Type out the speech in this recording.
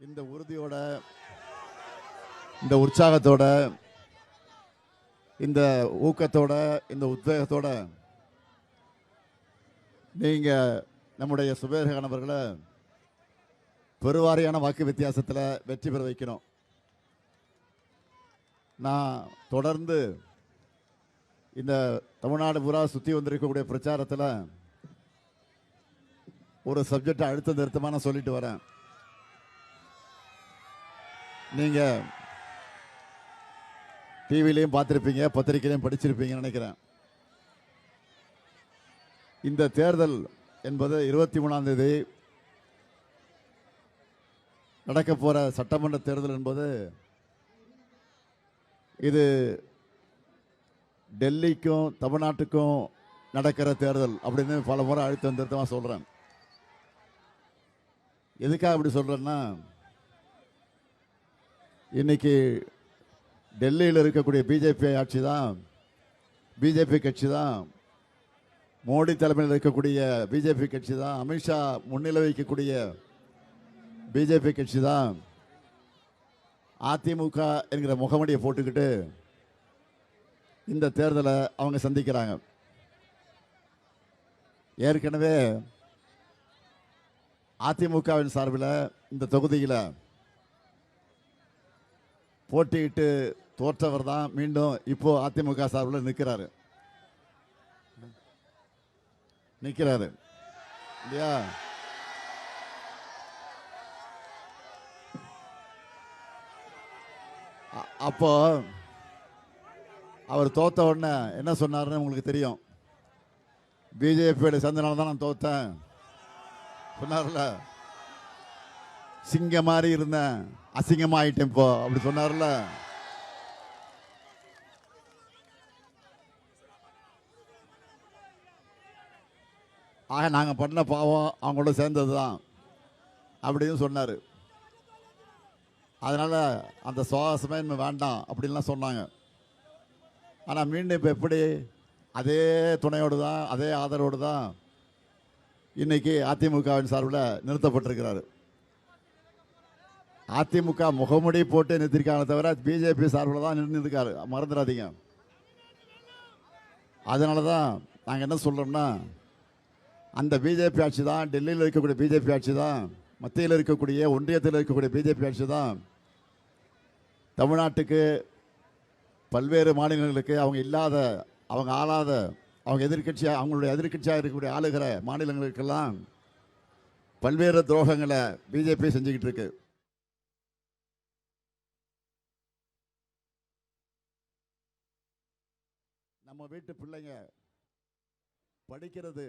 இந்த உறுதியோட, இந்த உற்சாகத்தோட, இந்த ஊக்கத்தோட, இந்த உத்வேகத்தோட நீங்க நம்முடைய சுபேரகான் அவர்களை பெருவாரியான வாக்கு வித்தியாசத்தில் வெற்றி பெற வைக்கணும். நான் தொடர்ந்து இந்த தமிழ்நாடு பூரா சுற்றி வந்திருக்கக்கூடிய பிரச்சாரத்தில் ஒரு சப்ஜெக்டை அழுத்த நிறுத்தமாக நான் சொல்லிட்டு வரேன். நீங்கள் டிவிலையும் பார்த்துருப்பீங்க, பத்திரிகையிலையும் படிச்சிருப்பீங்கன்னு நினைக்கிறேன். இந்த தேர்தல் என்பது 23ஆம் தேதி நடக்க போகிற சட்டமன்ற தேர்தல் என்பது இது டெல்லிக்கும் தமிழ்நாட்டுக்கும் நடக்கிற தேர்தல் அப்படின்னு பல முறை அழுத்தம் திருத்தமாக சொல்கிறேன். எதுக்காக அப்படி சொல்கிறேன்னா, இன்னைக்கு டெல்லியில் இருக்கக்கூடிய பிஜேபி ஆட்சி தான், பிஜேபி கட்சி தான், மோடி தலைமையில் இருக்கக்கூடிய பிஜேபி கட்சி தான், அமித்ஷா முன்னிலை வைக்கக்கூடிய பிஜேபி கட்சி தான் அதிமுக என்கிற முகமடியை போட்டுக்கிட்டு இந்த தேர்தலை அவங்க சந்திக்கிறாங்க. ஏற்கனவே அதிமுகவின் சார்பில் இந்த தொகுதியில் போட்டியிட்டு தோற்றவர் தான் மீண்டும் இப்போ அதிமுக சார்பில் நிற்கிறாரு இல்லையா? அப்போ அவர் தோத்த உடனே என்ன சொன்னார்னு உங்களுக்கு தெரியும். பிஜேபியோட சேர்ந்தனால தான் நான் தோத்தேன் சொன்னார்ல. சிங்க மாதிரி இருந்தேன், அசிங்கமாயிட்டேன் இப்போ அப்படி சொன்னார்ல. ஆக நாங்கள் பண்ண பாவம் அவங்களோட சேர்ந்தது தான் அப்படின்னு சொன்னார். அதனால் அந்த சுவாசமே இன்னும் வேண்டாம் அப்படின்லாம் சொன்னாங்க. ஆனால் மீண்டும் இப்போ எப்படி அதே துணையோடு தான், அதே ஆதரவோடு தான் இன்னைக்கு அதிமுகவின் சார்பில் நிறுத்தப்பட்டிருக்கிறார். அதிமுக முகமுடி போட்டு நிறுத்திருக்காங்க தவிர பிஜேபி சார்பில் தான் நின்றுருக்காரு, மறந்துடாதீங்க. அதனால தான் நாங்கள் என்ன சொல்கிறோம்னா, அந்த பிஜேபி ஆட்சி தான், டெல்லியில் இருக்கக்கூடிய பிஜேபி ஆட்சி தான், மத்தியில் இருக்கக்கூடிய ஒன்றியத்தில் இருக்கக்கூடிய பிஜேபி ஆட்சி தான் தமிழ்நாட்டுக்கு, பல்வேறு மாநிலங்களுக்கு அவங்க இல்லாத, அவங்க ஆளாத, அவங்க எதிர்கட்சியாக, அவங்களுடைய எதிர்கட்சியாக இருக்கக்கூடிய ஆளுகிற மாநிலங்களுக்கெல்லாம் பல்வேறு துரோகங்களை பிஜேபி செஞ்சுக்கிட்டு இருக்கு. நம்ம வீட்டு பிள்ளைங்க படிக்கிறது